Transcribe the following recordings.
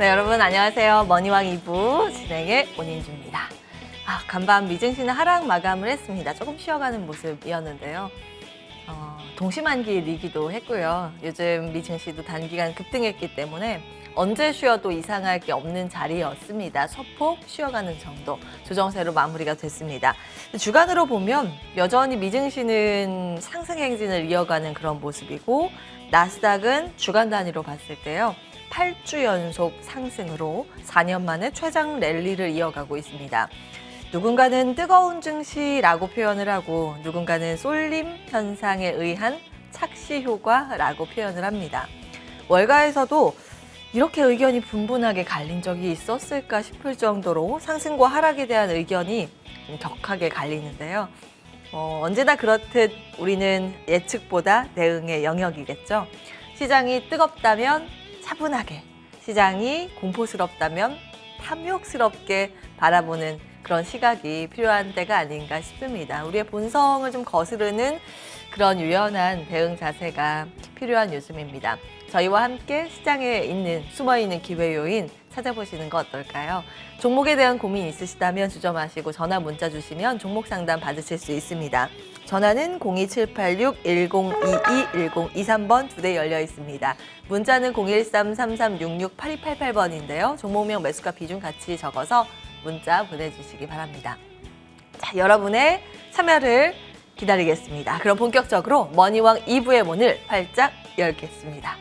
네, 여러분 안녕하세요. 머니왕 2부 진행의 온인주입니다. 간밤 미증시는 하락 마감을 했습니다. 조금 쉬어가는 모습이었는데요. 동시만기이기도 했고요. 요즘 미증시도 단기간 급등했기 때문에 언제 쉬어도 이상할 게 없는 자리였습니다. 소폭 쉬어가는 정도, 조정세로 마무리가 됐습니다. 주간으로 보면 여전히 미증시는 상승 행진을 이어가는 그런 모습이고, 나스닥은 주간 단위로 봤을 때요, 8주 연속 상승으로 4년 만에 최장 랠리를 이어가고 있습니다. 누군가는 뜨거운 증시라고 표현을 하고, 누군가는 쏠림 현상에 의한 착시 효과라고 표현을 합니다. 월가에서도 이렇게 의견이 분분하게 갈린 적이 있었을까 싶을 정도로 상승과 하락에 대한 의견이 격하게 갈리는데요. 언제나 그렇듯 우리는 예측보다 대응의 영역이겠죠. 시장이 뜨겁다면 차분하게, 시장이 공포스럽다면 탐욕스럽게 바라보는 그런 시각이 필요한 때가 아닌가 싶습니다. 우리의 본성을 좀 거스르는 그런 유연한 대응 자세가 필요한 요즘입니다. 저희와 함께 시장에 있는 숨어있는 기회 요인 찾아보시는 거 어떨까요? 종목에 대한 고민 있으시다면 주저마시고 전화 문자 주시면 종목 상담 받으실 수 있습니다. 전화는 02786-1022-1023번 2대 열려 있습니다. 문자는 013-3366-8288번인데요. 종목명 매수가 비중 같이 적어서 문자 보내주시기 바랍니다. 자, 여러분의 참여를 기다리겠습니다. 그럼 본격적으로 머니왕 2부의 문을 활짝 열겠습니다.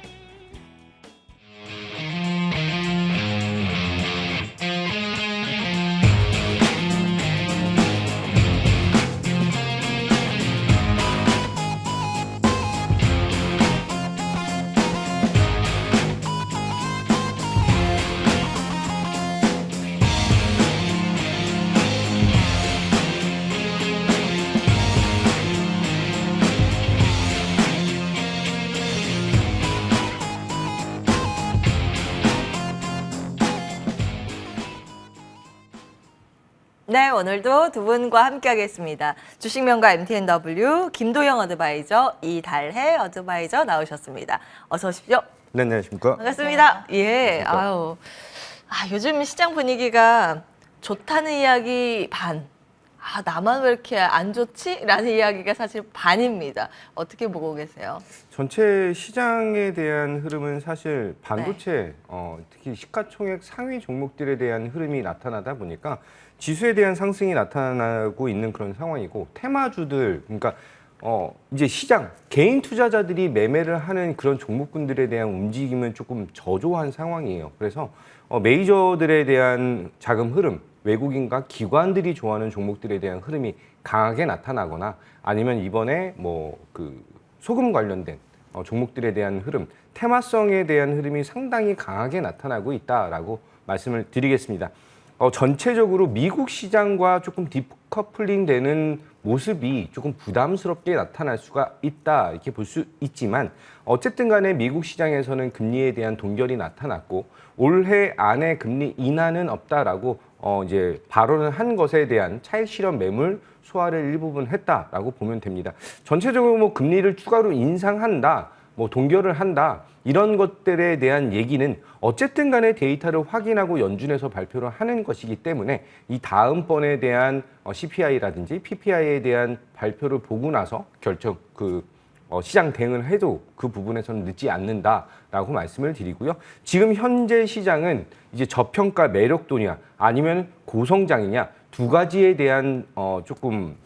네, 오늘도 두 분과 함께하겠습니다. 주식명가 MTNW 김도영 어드바이저, 이달해 어드바이저 나오셨습니다. 어서 오십시오. 네, 안녕하십니까. 반갑습니다. 예, 안녕하십니까. 요즘 시장 분위기가 좋다는 이야기 반, 나만 왜 이렇게 안 좋지? 라는 이야기가 사실 반입니다. 어떻게 보고 계세요? 전체 시장에 대한 흐름은 사실 반도체, 특히 시가총액 상위 종목들에 대한 흐름이 나타나다 보니까 지수에 대한 상승이 나타나고 있는 그런 상황이고, 테마주들, 그러니까 이제 시장, 개인 투자자들이 매매를 하는 그런 종목군들에 대한 움직임은 조금 저조한 상황이에요. 그래서 메이저들에 대한 자금 흐름, 외국인과 기관들이 좋아하는 종목들에 대한 흐름이 강하게 나타나거나, 아니면 이번에 소금 관련된 종목들에 대한 흐름, 테마성에 대한 흐름이 상당히 강하게 나타나고 있다라고 말씀을 드리겠습니다. 전체적으로 미국 시장과 조금 디커플링 되는 모습이 조금 부담스럽게 나타날 수가 있다, 이렇게 볼 수 있지만, 어쨌든 간에 미국 시장에서는 금리에 대한 동결이 나타났고, 올해 안에 금리 인하는 없다라고 이제 발언을 한 것에 대한 차익 실현 매물 소화를 일부분 했다라고 보면 됩니다. 전체적으로 금리를 추가로 인상한다, 동결을 한다, 이런 것들에 대한 얘기는 어쨌든 간에 데이터를 확인하고 연준에서 발표를 하는 것이기 때문에, 이 다음번에 대한 CPI라든지 PPI에 대한 발표를 보고 나서 시장 대응을 해도 그 부분에서는 늦지 않는다라고 말씀을 드리고요. 지금 현재 시장은 이제 저평가 매력도냐 아니면 고성장이냐, 두 가지에 대한 조금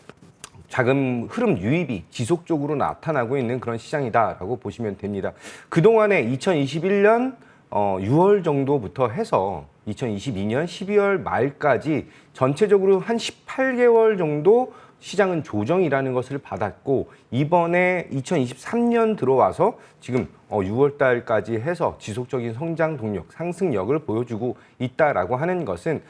자금 흐름 유입이 지속적으로 나타나고 있는 그런 시장이다라고 보시면 됩니다. 그동안에 2021년 6월 정도부터 해서 2022년 12월 말까지 전체적으로 한 18개월 정도 시장은 조정이라는 것을 받았고, 이번에 2023년 들어와서 지금 6월 달까지 해서 지속적인 성장 동력, 상승력을 보여주고 있다라고 하는 것은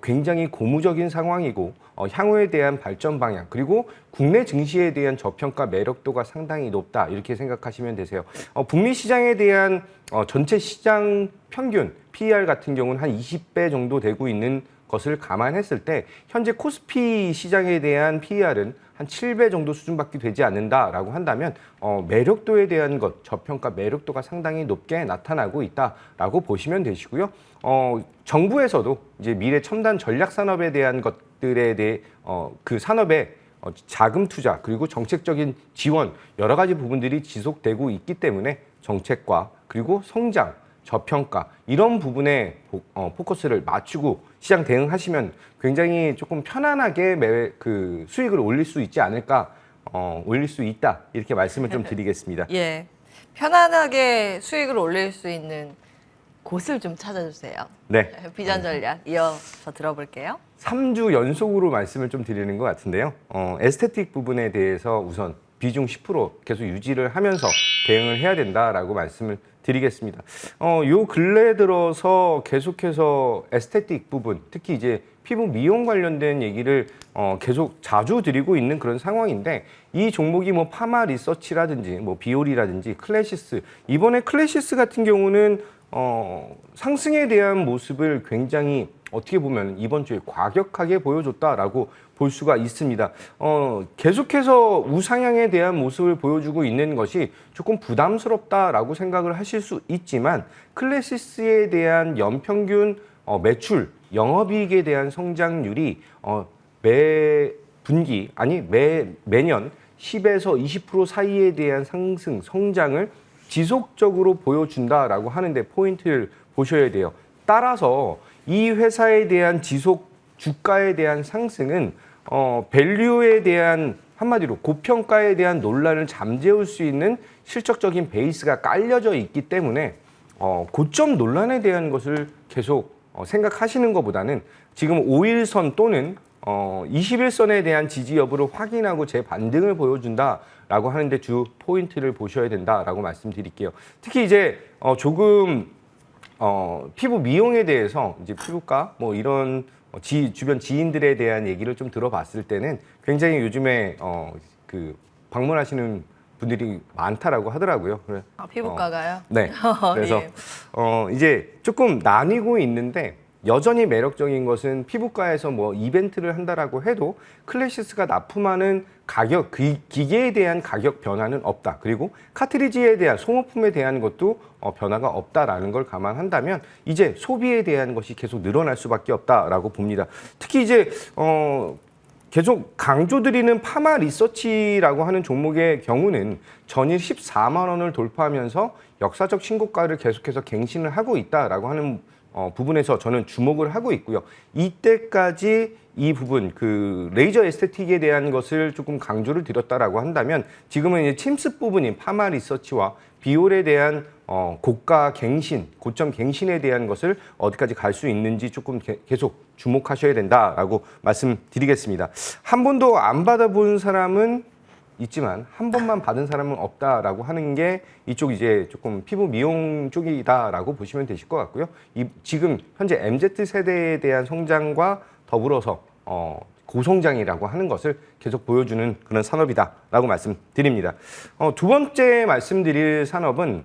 굉장히 고무적인 상황이고, 향후에 대한 발전 방향, 그리고 국내 증시에 대한 저평가 매력도가 상당히 높다, 이렇게 생각하시면 되세요. 북미 시장에 대한 전체 시장 평균 PER 같은 경우는 한 20배 정도 되고 있는 것을 감안했을 때, 현재 코스피 시장에 대한 PER은 한 7배 정도 수준밖에 되지 않는다라고 한다면 매력도에 대한 것, 저평가 매력도가 상당히 높게 나타나고 있다라고 보시면 되시고요. 정부에서도 이제 미래 첨단 전략 산업에 대한 것들에 대해 그 산업에 자금 투자 그리고 정책적인 지원 여러 가지 부분들이 지속되고 있기 때문에 정책과 그리고 성장, 저평가 이런 부분에 포커스를 맞추고 시장 대응하시면 굉장히 조금 편안하게 그 수익을 올릴 수 있지 않을까, 올릴 수 있다 이렇게 말씀을 좀 드리겠습니다. 예, 편안하게 수익을 올릴 수 있는 곳을 좀 찾아주세요. 네. 비전 전략 이어서 들어볼게요. 3주 연속으로 말씀을 좀 드리는 것 같은데요. 에스테틱 부분에 대해서 우선 비중 10% 계속 유지를 하면서 대응을 해야 된다라고 말씀을 드리겠습니다. 요 근래 들어서 계속해서 에스테틱 부분, 특히 이제 피부 미용 관련된 얘기를 계속 자주 드리고 있는 그런 상황인데 이 종목이 뭐 파마 리서치라든지 뭐 비올이라든지 클래시스, 이번에 클래시스 같은 경우는 상승에 대한 모습을 굉장히 어떻게 보면 이번 주에 과격하게 보여줬다라고 볼 수가 있습니다. 계속해서 우상향에 대한 모습을 보여주고 있는 것이 조금 부담스럽다라고 생각을 하실 수 있지만 클래시스에 대한 연평균 매출, 영업이익에 대한 성장률이 매 분기, 아니 매년 10에서 20% 사이에 대한 상승, 성장을 지속적으로 보여준다라고 하는데 포인트를 보셔야 돼요. 따라서 이 회사에 대한 지속 주가에 대한 상승은 밸류에 대한 한마디로 고평가에 대한 논란을 잠재울 수 있는 실적적인 베이스가 깔려져 있기 때문에 고점 논란에 대한 것을 계속 생각하시는 것보다는 지금 5일선 또는 21선에 대한 지지 여부를 확인하고 재반등을 보여준다라고 하는데 주 포인트를 보셔야 된다라고 말씀드릴게요. 특히 이제 조금 피부 미용에 대해서 이제 피부과 뭐 이런 주변 지인들에 대한 얘기를 좀 들어봤을 때는 굉장히 요즘에 그 방문하시는 분들이 많다라고 하더라고요. 피부과가요? 네. 그래서 예. 이제 조금 나뉘고 있는데 여전히 매력적인 것은 피부과에서 뭐 이벤트를 한다라고 해도 클래시스가 납품하는 가격, 기계에 대한 가격 변화는 없다. 그리고 카트리지에 대한 소모품에 대한 것도 변화가 없다라는 걸 감안한다면 이제 소비에 대한 것이 계속 늘어날 수밖에 없다라고 봅니다. 특히 이제 계속 강조드리는 파마 리서치라고 하는 종목의 경우는 전일 14만 원을 돌파하면서 역사적 신고가를 계속해서 갱신을 하고 있다라고 하는 부분에서 저는 주목을 하고 있고요. 이때까지 이 부분, 그 레이저 에스테틱에 대한 것을 조금 강조를 드렸다라고 한다면 지금은 이제 침습 부분인 파마 리서치와 비올에 대한 고가 갱신, 고점 갱신에 대한 것을 어디까지 갈 수 있는지 조금 계속 주목하셔야 된다라고 말씀드리겠습니다. 한 번도 안 받아본 사람은 있지만 한 번만 받은 사람은 없다라고 하는 게 이쪽 이제 조금 피부 미용 쪽이다라고 보시면 되실 것 같고요. 지금 현재 MZ 세대에 대한 성장과 더불어서 고성장이라고 하는 것을 계속 보여주는 그런 산업이다라고 말씀드립니다. 두 번째 말씀드릴 산업은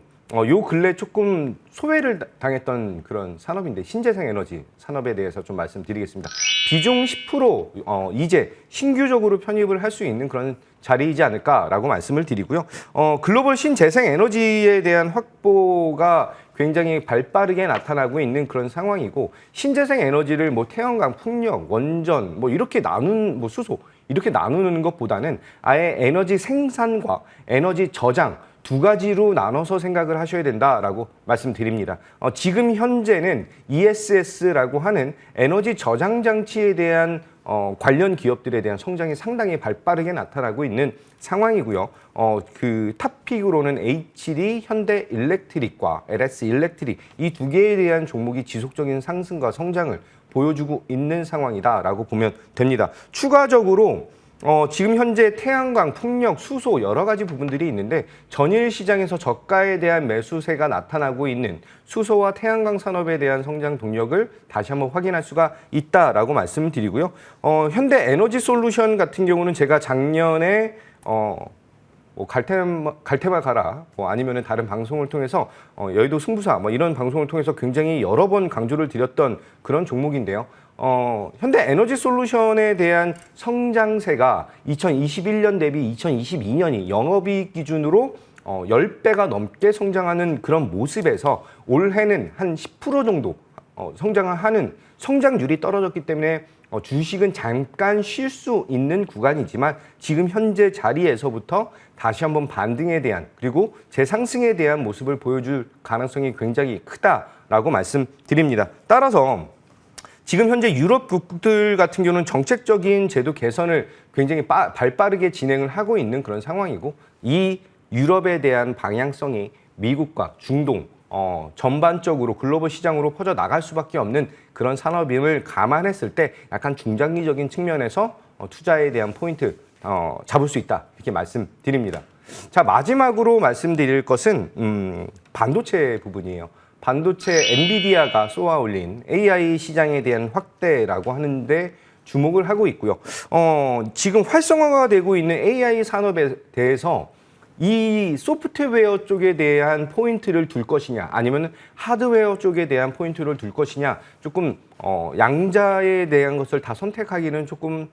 요 근래 조금 소외를 당했던 그런 산업인데 신재생 에너지 산업에 대해서 좀 말씀드리겠습니다. 비중 10% 이제 신규적으로 편입을 할 수 있는 그런 자리이지 않을까라고 말씀을 드리고요. 글로벌 신재생 에너지에 대한 확보가 굉장히 발빠르게 나타나고 있는 그런 상황이고 신재생 에너지를 뭐 태양광, 풍력, 원전 뭐 이렇게 뭐 수소 이렇게 나누는 것보다는 아예 에너지 생산과 에너지 저장 두 가지로 나눠서 생각을 하셔야 된다라고 말씀드립니다. 지금 현재는 ESS라고 하는 에너지 저장 장치에 대한 관련 기업들에 대한 성장이 상당히 발빠르게 나타나고 있는 상황이고요. 그 탑픽으로는 H.D. 현대 일렉트릭과 LS 일렉트릭 이 두 개에 대한 종목이 지속적인 상승과 성장을 보여주고 있는 상황이다라고 보면 됩니다. 추가적으로 지금 현재 태양광, 풍력, 수소 여러 가지 부분들이 있는데 전일 시장에서 저가에 대한 매수세가 나타나고 있는 수소와 태양광 산업에 대한 성장 동력을 다시 한번 확인할 수가 있다라고 말씀드리고요. 현대 에너지 솔루션 같은 경우는 제가 작년에 뭐 갈테마 가라, 뭐 아니면은 다른 방송을 통해서 여의도 승부사 뭐 이런 방송을 통해서 굉장히 여러 번 강조를 드렸던 그런 종목인데요. 현대 에너지 솔루션에 대한 성장세가 2021년 대비 2022년이 영업이익 기준으로 10배가 넘게 성장하는 그런 모습에서 올해는 한 10% 정도 성장을 하는 성장률이 떨어졌기 때문에 주식은 잠깐 쉴 수 있는 구간이지만 지금 현재 자리에서부터 다시 한번 반등에 대한 그리고 재상승에 대한 모습을 보여줄 가능성이 굉장히 크다라고 말씀드립니다. 따라서 지금 현재 유럽 국들 같은 경우는 정책적인 제도 개선을 굉장히 발빠르게 진행을 하고 있는 그런 상황이고 이 유럽에 대한 방향성이 미국과 중동 전반적으로 글로벌 시장으로 퍼져 나갈 수밖에 없는 그런 산업임을 감안했을 때 약간 중장기적인 측면에서 투자에 대한 포인트 잡을 수 있다 이렇게 말씀드립니다. 자, 마지막으로 말씀드릴 것은 반도체 부분이에요. 반도체 엔비디아가 쏘아 올린 AI 시장에 대한 확대라고 하는데 주목을 하고 있고요. 지금 활성화가 되고 있는 AI 산업에 대해서 이 소프트웨어 쪽에 대한 포인트를 둘 것이냐 아니면 하드웨어 쪽에 대한 포인트를 둘 것이냐 조금 양자에 대한 것을 다 선택하기는 조금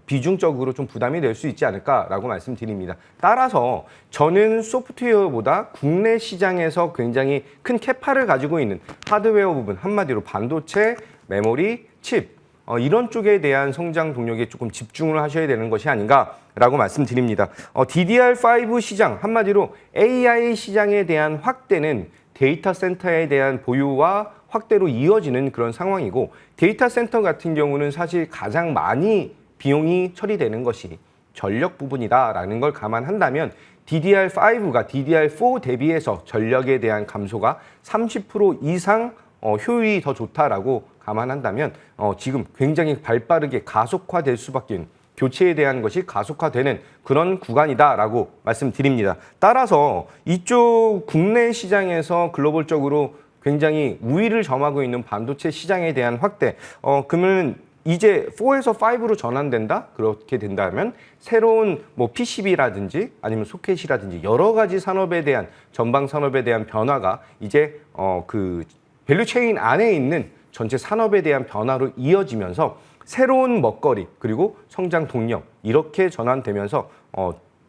비중적으로 좀 부담이 될 수 있지 않을까라고 말씀드립니다. 따라서 저는 소프트웨어보다 국내 시장에서 굉장히 큰 캐파를 가지고 있는 하드웨어 부분 한마디로 반도체, 메모리, 칩 이런 쪽에 대한 성장 동력에 조금 집중을 하셔야 되는 것이 아닌가라고 말씀드립니다. DDR5 시장, 한마디로 AI 시장에 대한 확대는 데이터 센터에 대한 보유와 확대로 이어지는 그런 상황이고 데이터 센터 같은 경우는 사실 가장 많이 비용이 처리되는 것이 전력 부분이다라는 걸 감안한다면 DDR5가 DDR4 대비해서 전력에 대한 감소가 30% 이상 효율이 더 좋다라고 감안한다면 지금 굉장히 발빠르게 가속화될 수밖에 교체에 대한 것이 가속화되는 그런 구간이다라고 말씀드립니다. 따라서 이쪽 국내 시장에서 글로벌적으로 굉장히 우위를 점하고 있는 반도체 시장에 대한 확대 그러면 이제 4에서 5로 전환된다? 그렇게 된다면 새로운 뭐 PCB라든지 아니면 소켓이라든지 여러 가지 산업에 대한 전방 산업에 대한 변화가 이제 그 밸류체인 안에 있는 전체 산업에 대한 변화로 이어지면서 새로운 먹거리 그리고 성장 동력 이렇게 전환되면서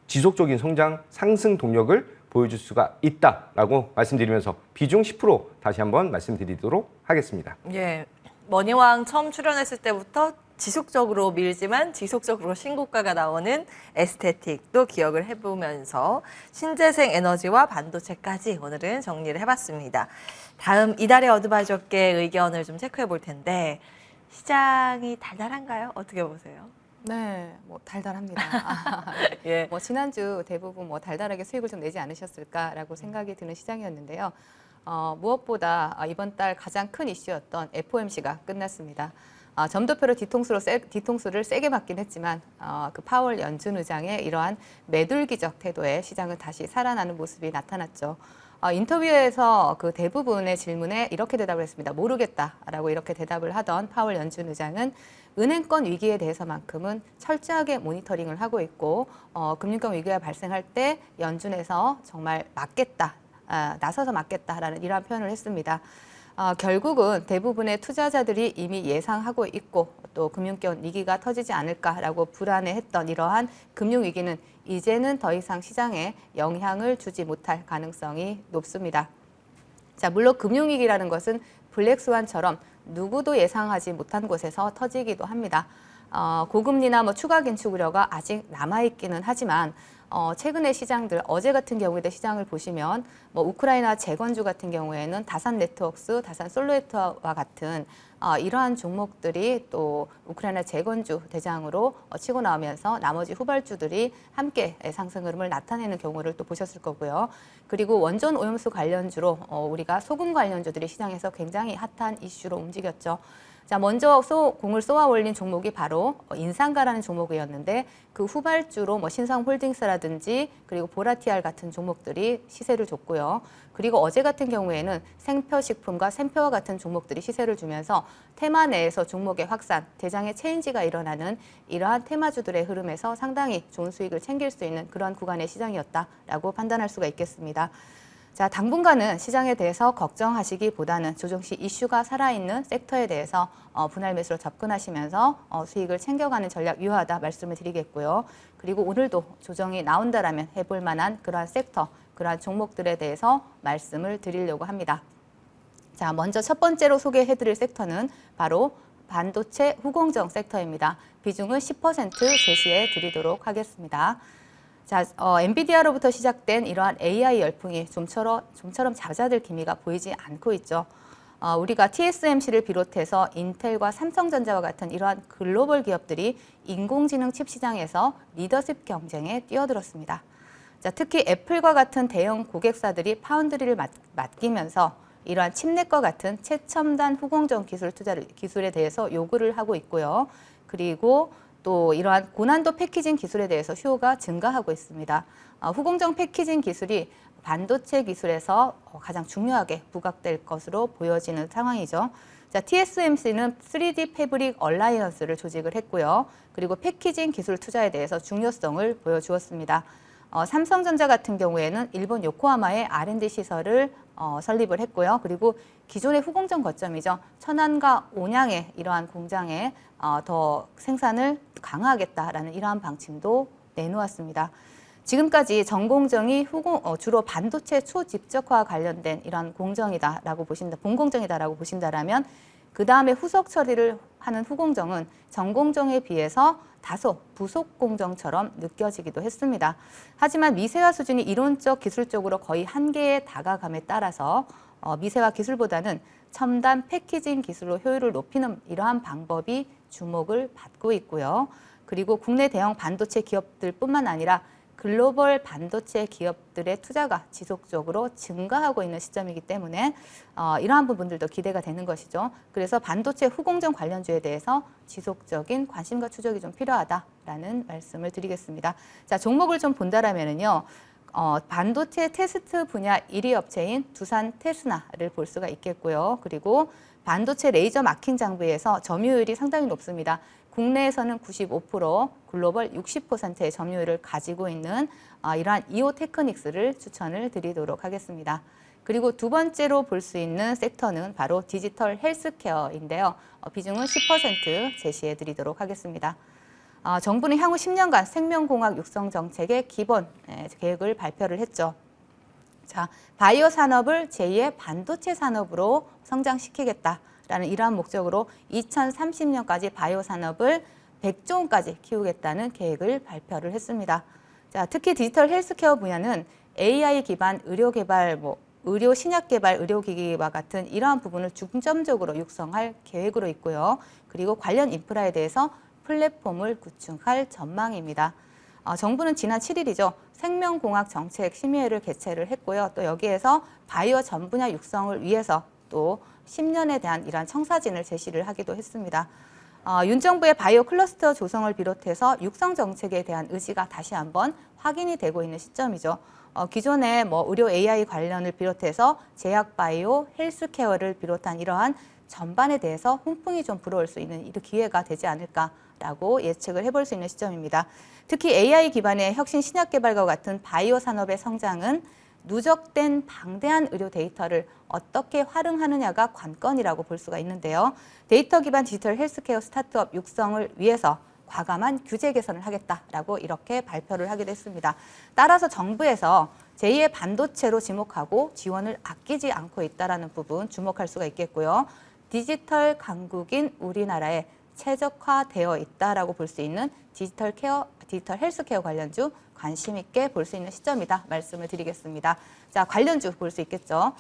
지속적인 성장 상승 동력을 보여줄 수가 있다라고 말씀드리면서 비중 10% 다시 한번 말씀드리도록 하겠습니다. 예, 머니왕 처음 출연했을 때부터 지속적으로 밀지만 지속적으로 신고가가 나오는 에스테틱도 기억을 해보면서 신재생 에너지와 반도체까지 오늘은 정리를 해봤습니다. 다음 이달의 어드바이저께 의견을 좀 체크해 볼 텐데 시장이 달달한가요? 어떻게 보세요? 네, 뭐 달달합니다. 예. 뭐 지난주 대부분 뭐 달달하게 수익을 좀 내지 않으셨을까라고 생각이 드는 시장이었는데요. 무엇보다 이번 달 가장 큰 이슈였던 FOMC가 끝났습니다. 점도표로 뒤통수를 세게 맞긴 했지만 그 파월 연준 의장의 이러한 매둘기적 태도에 시장은 다시 살아나는 모습이 나타났죠. 인터뷰에서 그 대부분의 질문에 이렇게 대답을 했습니다. 모르겠다라고 이렇게 대답을 하던 파월 연준 의장은 은행권 위기에 대해서만큼은 철저하게 모니터링을 하고 있고 금융권 위기가 발생할 때 연준에서 정말 막겠다, 나서서 막겠다라는 이러한 표현을 했습니다. 결국은 대부분의 투자자들이 이미 예상하고 있고 또 금융권 위기가 터지지 않을까라고 불안해했던 이러한 금융위기는 이제는 더 이상 시장에 영향을 주지 못할 가능성이 높습니다. 자, 물론 금융위기라는 것은 블랙스완처럼 누구도 예상하지 못한 곳에서 터지기도 합니다. 고금리나 뭐 추가 긴축 우려가 아직 남아있기는 하지만 최근의 시장들, 어제 같은 경우에도 시장을 보시면 뭐 우크라이나 재건주 같은 경우에는 다산 네트워크스, 다산 솔루에터와 같은 이러한 종목들이 또 우크라이나 재건주 대장으로 치고 나오면서 나머지 후발주들이 함께 상승 흐름을 나타내는 경우를 또 보셨을 거고요. 그리고 원전 오염수 관련주로 우리가 소금 관련주들이 시장에서 굉장히 핫한 이슈로 움직였죠. 자, 먼저 공을 쏘아 올린 종목이 바로 인상가라는 종목이었는데 그 후발주로 뭐 신성홀딩스라든지 그리고 보라티알 같은 종목들이 시세를 줬고요. 그리고 어제 같은 경우에는 생표식품과 샘표와 같은 종목들이 시세를 주면서 테마 내에서 종목의 확산, 대장의 체인지가 일어나는 이러한 테마주들의 흐름에서 상당히 좋은 수익을 챙길 수 있는 그런 구간의 시장이었다라고 판단할 수가 있겠습니다. 자, 당분간은 시장에 대해서 걱정하시기보다는 조정시 이슈가 살아있는 섹터에 대해서 분할 매수로 접근하시면서 수익을 챙겨가는 전략 유효하다 말씀을 드리겠고요. 그리고 오늘도 조정이 나온다라면 해볼 만한 그러한 섹터, 그러한 종목들에 대해서 말씀을 드리려고 합니다. 자, 먼저 첫 번째로 소개해드릴 섹터는 바로 반도체 후공정 섹터입니다. 비중은 10% 제시해 드리도록 하겠습니다. 자, 엔비디아로부터 시작된 이러한 AI 열풍이 좀처럼 잦아들 기미가 보이지 않고 있죠. 우리가 TSMC를 비롯해서 인텔과 삼성전자와 같은 이러한 글로벌 기업들이 인공지능 칩 시장에서 리더십 경쟁에 뛰어들었습니다. 자, 특히 애플과 같은 대형 고객사들이 파운드리를 맡기면서 이러한 칩넷과 같은 최첨단 후공정 기술에 대해서 요구를 하고 있고요. 그리고 또 이러한 고난도 패키징 기술에 대해서 수요가 증가하고 있습니다. 후공정 패키징 기술이 반도체 기술에서 가장 중요하게 부각될 것으로 보여지는 상황이죠. 자, TSMC는 3D 패브릭 얼라이언스를 조직을 했고요. 그리고 패키징 기술 투자에 대해서 중요성을 보여주었습니다. 삼성전자 같은 경우에는 일본 요코하마에 R&D 시설을 설립을 했고요. 그리고 기존의 후공정 거점이죠. 천안과 온양의 이러한 공장에 더 생산을 강화하겠다라는 이러한 방침도 내놓았습니다. 지금까지 전공정이 주로 반도체 초집적화와 관련된 이러한 공정이다라고 본공정이다라고 보신다라면 그 다음에 후속 처리를 하는 후공정은 전공정에 비해서 다소 부속 공정처럼 느껴지기도 했습니다. 하지만 미세화 수준이 이론적 기술적으로 거의 한계에 다가감에 따라서 미세화 기술보다는 첨단 패키징 기술로 효율을 높이는 이러한 방법이 주목을 받고 있고요. 그리고 국내 대형 반도체 기업들뿐만 아니라 글로벌 반도체 기업들의 투자가 지속적으로 증가하고 있는 시점이기 때문에 이러한 부분들도 기대가 되는 것이죠. 그래서 반도체 후공정 관련주에 대해서 지속적인 관심과 추적이 좀 필요하다라는 말씀을 드리겠습니다. 자, 종목을 좀 본다라면은요. 반도체 테스트 분야 1위 업체인 두산 테스나를 볼 수가 있겠고요. 그리고 반도체 레이저 마킹 장비에서 점유율이 상당히 높습니다. 국내에서는 95%, 글로벌 60%의 점유율을 가지고 있는 이러한 이오 테크닉스를 추천을 드리도록 하겠습니다. 그리고 두 번째로 볼 수 있는 섹터는 바로 디지털 헬스케어인데요. 비중은 10% 제시해 드리도록 하겠습니다. 정부는 향후 10년간 생명공학 육성 정책의 기본 계획을 발표를 했죠. 자, 바이오 산업을 제2의 반도체 산업으로 성장시키겠다라는 이러한 목적으로 2030년까지 바이오 산업을 100조 원까지 키우겠다는 계획을 발표를 했습니다. 자, 특히 디지털 헬스케어 분야는 AI 기반 의료 개발, 의료 신약 개발, 의료기기와 같은 이러한 부분을 중점적으로 육성할 계획으로 있고요. 그리고 관련 인프라에 대해서 플랫폼을 구축할 전망입니다. 정부는 지난 7일이죠. 생명공학 정책 심의회를 개최를 했고요. 또 여기에서 바이오 전 분야 육성을 위해서 또 10년에 대한 이러한 청사진을 제시를 하기도 했습니다. 윤 정부의 바이오 클러스터 조성을 비롯해서 육성 정책에 대한 의지가 다시 한번 확인이 되고 있는 시점이죠. 기존에 의료 AI 관련을 비롯해서 제약 바이오, 헬스케어를 비롯한 이러한 전반에 대해서 훈풍이 좀 불어올 수 있는 이런 기회가 되지 않을까라고 예측을 해볼 수 있는 시점입니다. 특히 AI 기반의 혁신 신약 개발과 같은 바이오 산업의 성장은 누적된 방대한 의료 데이터를 어떻게 활용하느냐가 관건이라고 볼 수가 있는데요. 데이터 기반 디지털 헬스케어 스타트업 육성을 위해서 과감한 규제 개선을 하겠다라고 이렇게 발표를 하기도 했습니다. 따라서 정부에서 제2의 반도체로 지목하고 지원을 아끼지 않고 있다는 부분 주목할 수가 있겠고요. 디지털 강국인 우리나라에 최적화되어 있다라고 볼 수 있는 디지털 헬스케어 관련주 관심 있게 볼 수 있는 시점이다 말씀을 드리겠습니다. 자, 관련주 볼 수 있겠죠.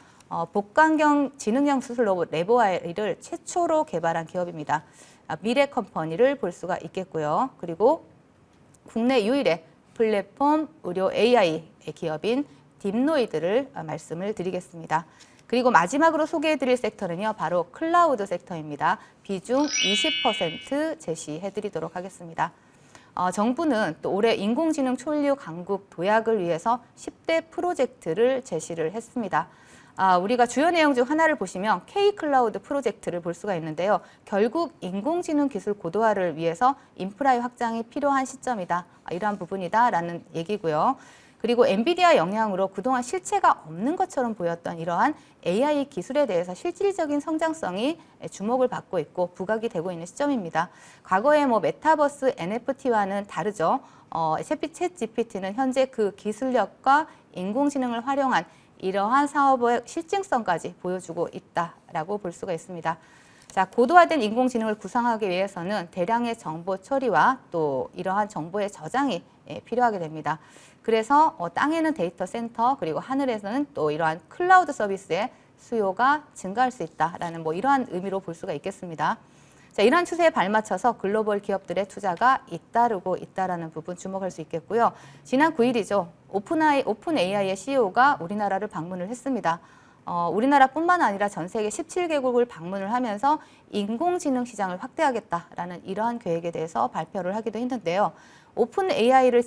복강경 지능형 수술 로봇 레보아이를 최초로 개발한 기업입니다. 미래 컴퍼니를 볼 수가 있겠고요. 그리고 국내 유일의 플랫폼 의료 AI 기업인 딥노이드를 말씀을 드리겠습니다. 그리고 마지막으로 소개해드릴 섹터는요. 바로 클라우드 섹터입니다. 비중 20% 제시해드리도록 하겠습니다. 정부는 또 올해 인공지능 촌류 강국 도약을 위해서 10대 프로젝트를 제시를 했습니다. 우리가 주요 내용 중 하나를 보시면 K-클라우드 프로젝트를 볼 수가 있는데요. 결국 인공지능 기술 고도화를 위해서 인프라의 확장이 필요한 시점이다. 이러한 부분이다라는 얘기고요. 그리고 엔비디아 영향으로 그동안 실체가 없는 것처럼 보였던 이러한 AI 기술에 대해서 실질적인 성장성이 주목을 받고 있고 부각이 되고 있는 시점입니다. 과거에 뭐 메타버스 NFT와는 다르죠. 챗 GPT는 현재 그 기술력과 인공지능을 활용한 이러한 사업의 실증성까지 보여주고 있다라고 볼 수가 있습니다. 자, 고도화된 인공지능을 구상하기 위해서는 대량의 정보 처리와 또 이러한 정보의 저장이 필요하게 됩니다. 그래서 땅에는 데이터 센터 그리고 하늘에서는 또 이러한 클라우드 서비스의 수요가 증가할 수 있다라는 뭐 이러한 의미로 볼 수가 있겠습니다. 자, 이러한 추세에 발맞춰서 글로벌 기업들의 투자가 잇따르고 있다라는 부분 주목할 수 있겠고요. 지난 9일이죠. 오픈 AI의 CEO가 우리나라를 방문을 했습니다. 우리나라뿐만 아니라 전 세계 17개국을 방문을 하면서 인공지능 시장을 확대하겠다라는 이러한 계획에 대해서 발표를 하기도 했는데요. 오픈 AI를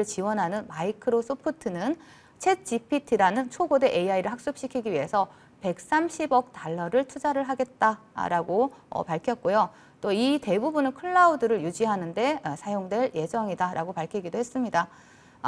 지원하는 마이크로소프트는 챗 GPT라는 초고대 AI를 학습시키기 위해서 130억 달러를 투자를 하겠다라고 밝혔고요. 또 이 대부분은 클라우드를 유지하는 데 사용될 예정이다라고 밝히기도 했습니다.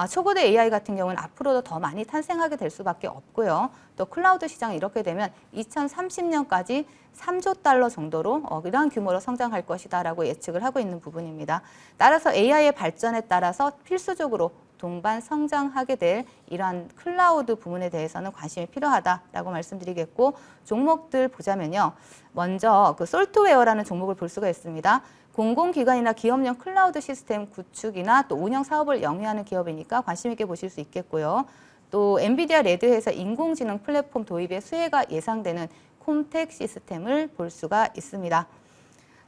초고대 AI 같은 경우는 앞으로도 더 많이 탄생하게 될 수밖에 없고요. 또 클라우드 시장이 이렇게 되면 2030년까지 3조 달러 정도로 이러한 규모로 성장할 것이다라고 예측을 하고 있는 부분입니다. 따라서 AI의 발전에 따라서 필수적으로 동반 성장하게 될 이러한 클라우드 부문에 대해서는 관심이 필요하다라고 말씀드리겠고 종목들 보자면요. 먼저 그 솔트웨어라는 종목을 볼 수가 있습니다. 공공기관이나 기업용 클라우드 시스템 구축이나 또 운영 사업을 영위하는 기업이니까 관심 있게 보실 수 있겠고요. 또 엔비디아 레드에서 인공지능 플랫폼 도입의 수혜가 예상되는 콤텍 시스템을 볼 수가 있습니다.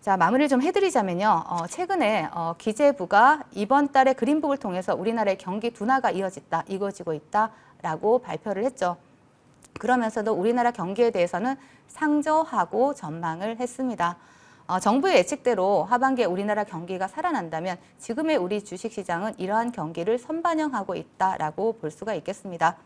자, 마무리를 좀 해드리자면요. 최근에 기재부가 이번 달에 그린북을 통해서 우리나라의 경기 둔화가 이어지고 있다라고 발표를 했죠. 그러면서도 우리나라 경기에 대해서는 상저하고 전망을 했습니다. 정부의 예측대로 하반기에 우리나라 경기가 살아난다면 지금의 우리 주식시장은 이러한 경기를 선반영하고 있다라고 볼 수가 있겠습니다.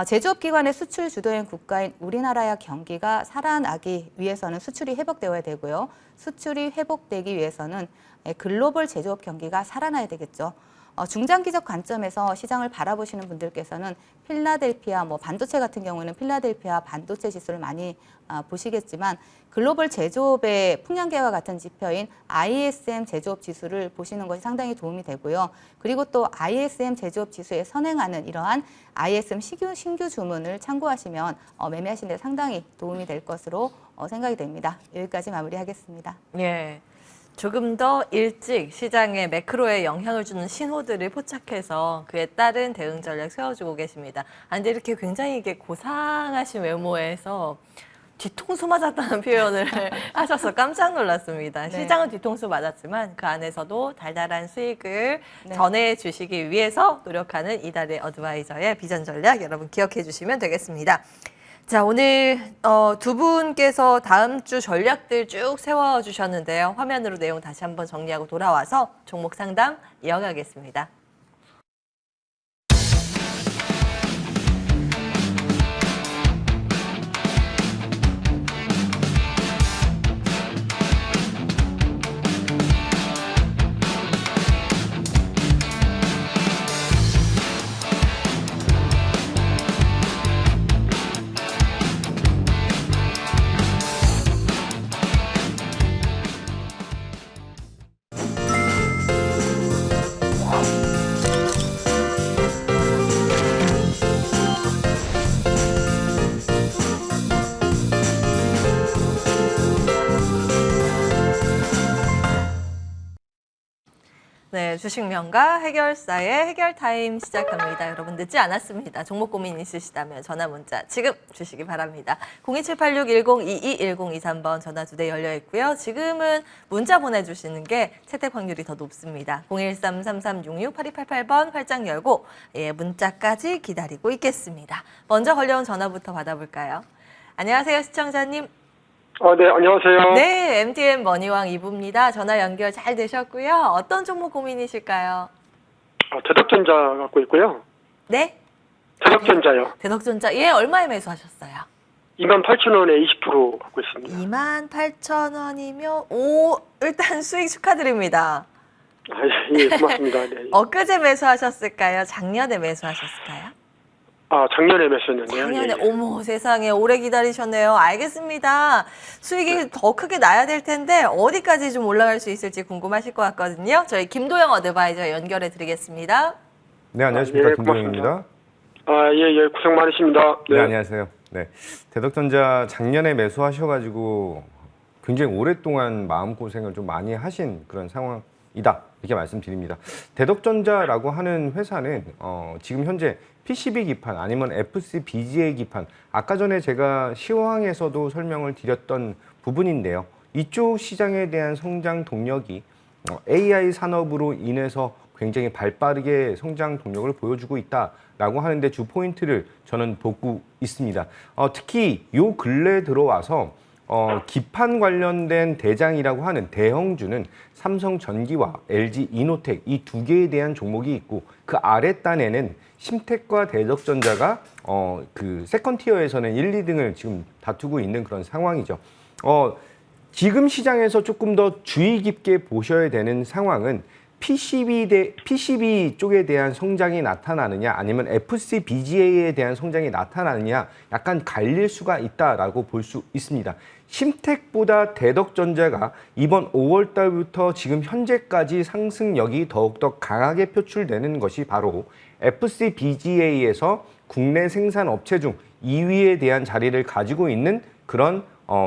제조업 기관의 수출 주도인 국가인 우리나라의 경기가 살아나기 위해서는 수출이 회복되어야 되고요. 수출이 회복되기 위해서는 글로벌 제조업 경기가 살아나야 되겠죠. 중장기적 관점에서 시장을 바라보시는 분들께서는 필라델피아, 반도체 같은 경우는 필라델피아 반도체 지수를 많이 보시겠지만 글로벌 제조업의 풍량계와 같은 지표인 ISM 제조업 지수를 보시는 것이 상당히 도움이 되고요. 그리고 또 ISM 제조업 지수에 선행하는 이러한 ISM 신규 주문을 참고하시면 매매하시는 데 상당히 도움이 될 것으로 생각이 됩니다. 여기까지 마무리하겠습니다. 예. 조금 더 일찍 시장에 매크로에 영향을 주는 신호들을 포착해서 그에 따른 대응 전략 세워주고 계십니다. 근데 이렇게 굉장히 이게 고상하신 외모에서 뒤통수 맞았다는 표현을 하셔서 깜짝 놀랐습니다. 네. 시장은 뒤통수 맞았지만 그 안에서도 달달한 수익을 전해주시기 위해서 노력하는 이달의 어드바이저의 비전 전략 여러분 기억해 주시면 되겠습니다. 자, 오늘 두 분께서 다음 주 전략들 쭉 세워주셨는데요. 화면으로 내용 다시 한번 정리하고 돌아와서 종목 상담 이어가겠습니다. 네, 주식명가 해결사의 해결타임 시작합니다. 여러분 늦지 않았습니다. 종목 고민 있으시다면 전화 문자 지금 주시기 바랍니다. 0278610221023번 전화 2대 열려 있고요. 지금은 문자 보내주시는 게 채택 확률이 더 높습니다. 013-3366-8288번 활짝 열고 문자까지 기다리고 있겠습니다. 먼저 걸려온 전화부터 받아볼까요? 안녕하세요, 시청자님. 네, 안녕하세요. 네, MTN 머니왕 2부입니다. 전화 연결 잘 되셨고요. 어떤 종목 고민이실까요? 대덕전자 갖고 있고요. 네? 대덕전자요. 대덕전자, 예, 얼마에 매수하셨어요? 28,000원에 20% 갖고 있습니다. 28,000원이면, 일단 수익 축하드립니다. 예, 고맙습니다. 네. 엊그제 매수하셨을까요? 작년에 매수하셨을까요? 작년에 매수했는데요. 작년에 예, 예. 어머 세상에 오래 기다리셨네요. 알겠습니다. 수익이 더 크게 나야 될 텐데 어디까지 좀 올라갈 수 있을지 궁금하실 것 같거든요. 저희 김도영 어드바이저 연결해 드리겠습니다. 네, 안녕하십니까. 예, 김도영입니다. 예, 고생 많으십니다. 네, 안녕하세요. 네, 대덕전자 작년에 매수하셔가지고 굉장히 오랫동안 마음고생을 좀 많이 하신 그런 상황이다. 이렇게 말씀드립니다. 대덕전자라고 하는 회사는 지금 현재 PCB 기판 아니면 FCBGA 기판, 아까 전에 제가 시황에서도 설명을 드렸던 부분인데요. 이쪽 시장에 대한 성장 동력이 AI 산업으로 인해서 굉장히 발빠르게 성장 동력을 보여주고 있다라고 하는데 주 포인트를 저는 보고 있습니다. 특히 요 근래 들어와서 기판 관련된 대장이라고 하는 대형주는 삼성전기와 LG 이노텍 이 두 개에 대한 종목이 있고, 그 아랫단에는 심텍과 대덕전자가 그 세컨티어에서는 1, 2등을 지금 다투고 있는 그런 상황이죠. 지금 시장에서 조금 더 주의 깊게 보셔야 되는 상황은 PCB 쪽에 대한 성장이 나타나느냐 아니면 FCBGA에 대한 성장이 나타나느냐 약간 갈릴 수가 있다라고 볼 수 있습니다. 심텍보다 대덕전자가 이번 5월 달부터 지금 현재까지 상승력이 더욱더 강하게 표출되는 것이 바로 FCBGA에서 국내 생산 업체 중 2위에 대한 자리를 가지고 있는 그런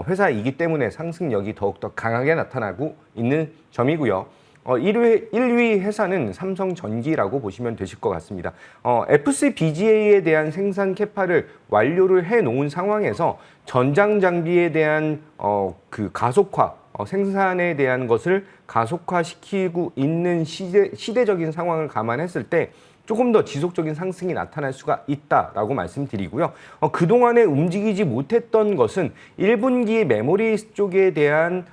회사이기 때문에 상승력이 더욱더 강하게 나타나고 있는 점이고요. 1위 회사는 삼성전기라고 보시면 되실 것 같습니다. FCBGA에 대한 생산 캐파를 완료를 해 놓은 상황에서 전장 장비에 대한 그 가속화, 생산에 대한 것을 가속화시키고 있는 시대적인 상황을 감안했을 때 조금 더 지속적인 상승이 나타날 수가 있다라고 말씀드리고요. 그동안에 움직이지 못했던 것은 1분기 메모리 쪽에 대한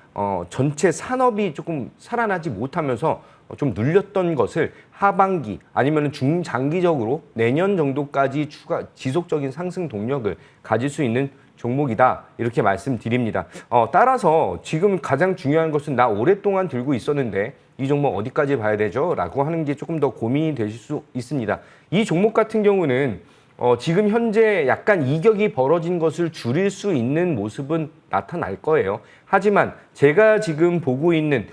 전체 산업이 조금 살아나지 못하면서 좀 눌렸던 것을 하반기 아니면 중장기적으로 내년 정도까지 지속적인 상승 동력을 가질 수 있는 종목이다 이렇게 말씀드립니다. 따라서 지금 가장 중요한 것은 나 오랫동안 들고 있었는데 이 종목 어디까지 봐야 되죠? 라고 하는 게 조금 더 고민이 되실 수 있습니다. 이 종목 같은 경우는 지금 현재 약간 이격이 벌어진 것을 줄일 수 있는 모습은 나타날 거예요. 하지만 제가 지금 보고 있는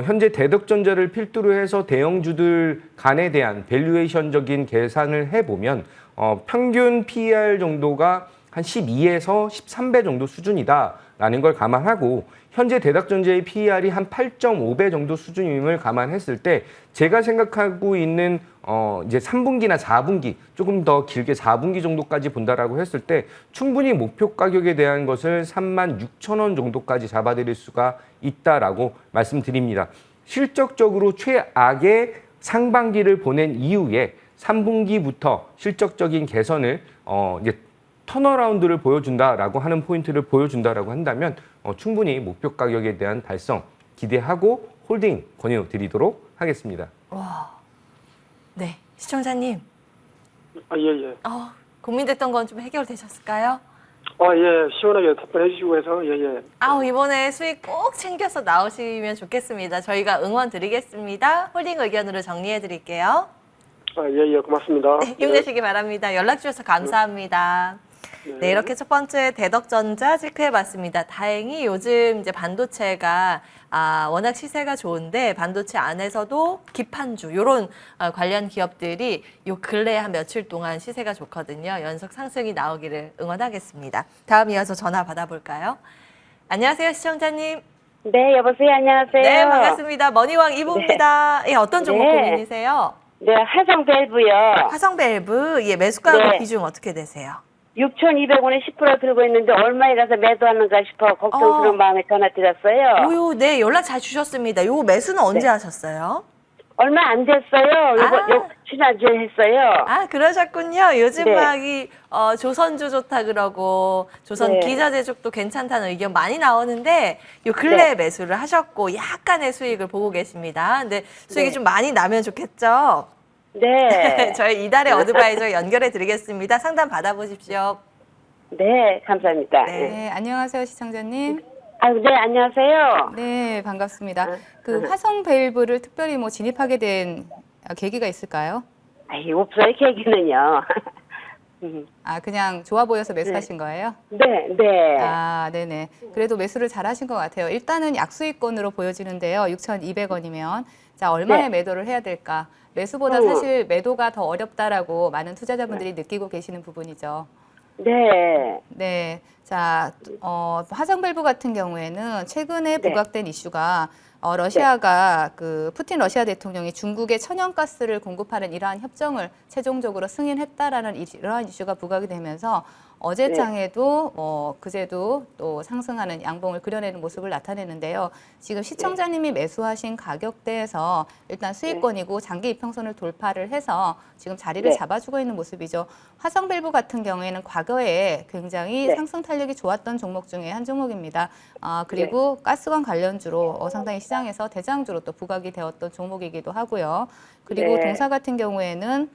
현재 대덕전자를 필두로 해서 대형주들 간에 대한 밸류에이션적인 계산을 해보면 평균 PER 정도가 한 12에서 13배 정도 수준이다라는 걸 감안하고 현재 대덕전자의 PER이 한 8.5배 정도 수준임을 감안했을 때 제가 생각하고 있는 이제 3분기나 4분기 조금 더 길게 4분기 정도까지 본다라고 했을 때 충분히 목표 가격에 대한 것을 36,000원 정도까지 잡아드릴 수가 있다라고 말씀드립니다. 실적적으로 최악의 상반기를 보낸 이후에 3분기부터 실적적인 개선을 이제 턴어라운드를 보여준다라고 하는 포인트를 보여준다라고 한다면 충분히 목표 가격에 대한 달성 기대하고 홀딩 권유드리도록 하겠습니다. 와, 네 시청자님. 예. 고민됐던 건 좀 해결되셨을까요? 예, 시원하게 답변해 주시고 해서 예. 이번에 수익 꼭 챙겨서 나오시면 좋겠습니다. 저희가 응원 드리겠습니다. 홀딩 의견으로 정리해 드릴게요. 예, 고맙습니다. 네, 힘내시기 바랍니다. 연락 주셔서 감사합니다. 네, 이렇게 첫 번째 대덕전자 체크해봤습니다. 다행히 요즘 이제 반도체가 워낙 시세가 좋은데 반도체 안에서도 기판주 이런 관련 기업들이 요 근래 한 며칠 동안 시세가 좋거든요. 연속 상승이 나오기를 응원하겠습니다. 다음 이어서 전화 받아볼까요? 안녕하세요, 시청자님. 네, 여보세요. 안녕하세요. 네, 반갑습니다. 머니왕 이부입니다. 예, 어떤 종목 네. 고민이세요? 네, 화성밸브요. 화성밸브, 예, 매수가하고 네. 비중 어떻게 되세요? 6,200원에 10% 들고 있는데 얼마에 가서 매도하는가 싶어 걱정스러운 마음에 전화 드렸어요. 네, 연락 잘 주셨습니다. 요 매수는 언제 하셨어요? 얼마 안 됐어요. 지난주에 했어요. 그러셨군요. 요즘 네. 막 조선주 좋다 그러고 조선 네. 기자재죽도 괜찮다는 의견 많이 나오는데 요 근래에 매수를 하셨고 약간의 수익을 보고 계십니다. 근데 수익이 네. 좀 많이 나면 좋겠죠? 네. 저희 이달의 어드바이저 연결해 드리겠습니다. 상담 받아보십시오. 네, 감사합니다. 네. 네, 안녕하세요, 시청자님. 네, 안녕하세요. 네, 반갑습니다. 네. 그 화성 밸브를 특별히 뭐 진입하게 된 계기가 있을까요? 아이, 없어요, 계기는요. 아, 그냥 좋아 보여서 매수하신 거예요? 네, 네. 아, 네네. 그래도 매수를 잘 하신 것 같아요. 일단은 약수익권으로 보여지는데요. 6,200원이면. 자, 얼마에 네. 매도를 해야 될까? 매수보다 사실 매도가 더 어렵다라고 많은 투자자분들이 느끼고 계시는 부분이죠. 네. 네. 자, 화성 밸브 같은 경우에는 최근에 네. 부각된 이슈가 러시아가 그 푸틴 러시아 대통령이 중국에 천연가스를 공급하는 이러한 협정을 최종적으로 승인했다라는 이러한 이슈가 부각이 되면서 어제장에도 그제도 또 상승하는 양봉을 그려내는 모습을 나타내는데요. 지금 시청자님이 매수하신 가격대에서 일단 수익권이고 장기 이평선을 돌파를 해서 지금 자리를 네. 잡아주고 있는 모습이죠. 화성 밸브 같은 경우에는 과거에 굉장히 네. 상승 탄력이 좋았던 종목 중에 한 종목입니다. 그리고 가스관 관련주로 상당히 시장에서 대장주로 또 부각이 되었던 종목이기도 하고요. 그리고 네. 동사 같은 경우에는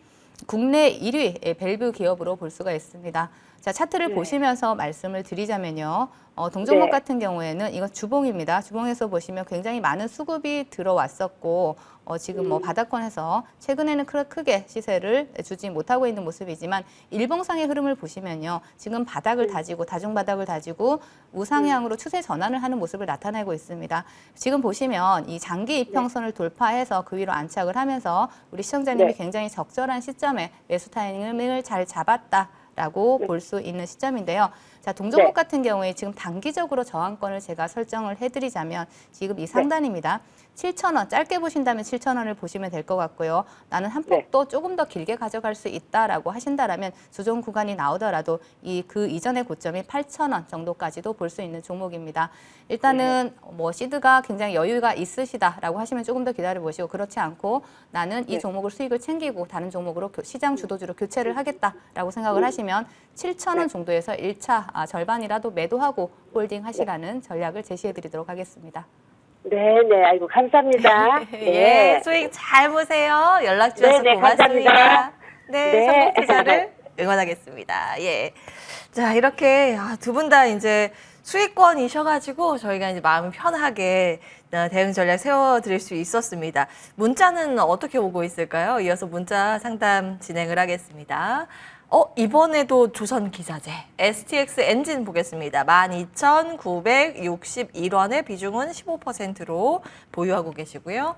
국내 1위 밸브 기업으로 볼 수가 있습니다. 자, 차트를 보시면서 말씀을 드리자면요. 동종목 네. 같은 경우에는 이건 주봉입니다. 주봉에서 보시면 굉장히 많은 수급이 들어왔었고 지금 뭐 바닥권에서 최근에는 크게 시세를 주지 못하고 있는 모습이지만 일봉상의 흐름을 보시면요. 지금 바닥을 다지고 다중바닥을 다지고 우상향으로 추세 전환을 하는 모습을 나타내고 있습니다. 지금 보시면 이 장기 이평선을 돌파해서 그 위로 안착을 하면서 우리 시청자님이 네. 굉장히 적절한 시점에 매수 타이밍을 잘 잡았다. 라고 볼 수 있는 시점인데요. 자, 동종목 같은 경우에 지금 단기적으로 저항권을 제가 설정을 해드리자면 지금 이 상단입니다. 7,000원, 짧게 보신다면 7,000원을 보시면 될 것 같고요. 나는 한 폭도 조금 더 길게 가져갈 수 있다라고 하신다라면 조정 구간이 나오더라도 그 이전의 고점이 8,000원 정도까지도 볼 수 있는 종목입니다. 일단은 뭐 시드가 굉장히 여유가 있으시다라고 하시면 조금 더 기다려 보시고 그렇지 않고 나는 이 종목을 수익을 챙기고 다른 종목으로 시장 주도주로 교체를 하겠다라고 생각을 하시면 7,000원 정도에서 1차 절반이라도 매도하고 홀딩 하시라는 전략을 제시해 드리도록 하겠습니다. 네, 네. 아이고, 감사합니다. 예, 수익 잘 보세요. 연락 주셔서 네, 네, 고맙습니다. 감사합니다. 네, 네. 성공 투자를 응원하겠습니다. 예. 자, 이렇게 두 분 다 이제 수익권이셔가지고 저희가 이제 마음 편하게 대응 전략 세워드릴 수 있었습니다. 문자는 어떻게 오고 있을까요? 이어서 문자 상담 진행을 하겠습니다. 이번에도 조선기자재, STX 엔진 보겠습니다. 12,961원의 비중은 15%로 보유하고 계시고요.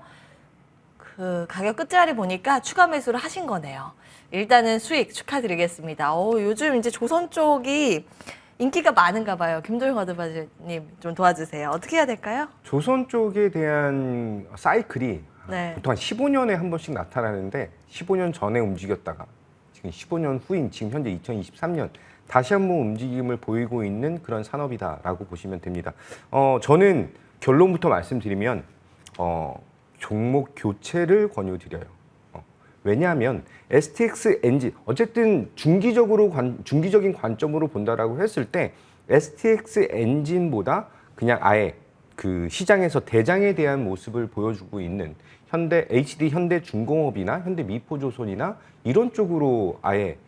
그 가격 끝자리 보니까 추가 매수를 하신 거네요. 일단은 수익 축하드리겠습니다. 요즘 이제 조선 쪽이 인기가 많은가 봐요. 김도영 어드바이저님 좀 도와주세요. 어떻게 해야 될까요? 조선 쪽에 대한 사이클이 네. 보통 한 15년에 한 번씩 나타나는데 15년 전에 움직였다가 지금 15년 후인 지금 현재 2023년 다시 한번 움직임을 보이고 있는 그런 산업이다라고 보시면 됩니다. 저는 결론부터 말씀드리면 종목 교체를 권유드려요. 왜냐하면 STX 엔진 어쨌든 중기적인 관점으로 본다라고 했을 때 STX 엔진보다 그냥 아예 그 시장에서 대장에 대한 모습을 보여주고 있는 현대 HD 현대중공업이나 현대미포조선이나 이런 쪽으로 아예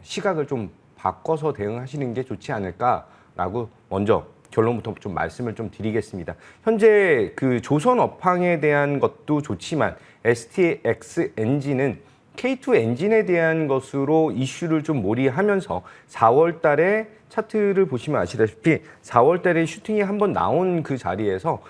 시각을 좀 바꿔서 대응하시는 게 좋지 않을까라고 먼저 결론부터 좀 말씀을 좀 드리겠습니다. 현재 그 조선 업황에 대한 것도 좋지만 STX 엔진은 K2 엔진에 대한 것으로 이슈를 좀 몰이하면서 4월 달에 차트를 보시면 아시다시피 4월 달에 슈팅이 한번 나온 그 자리에서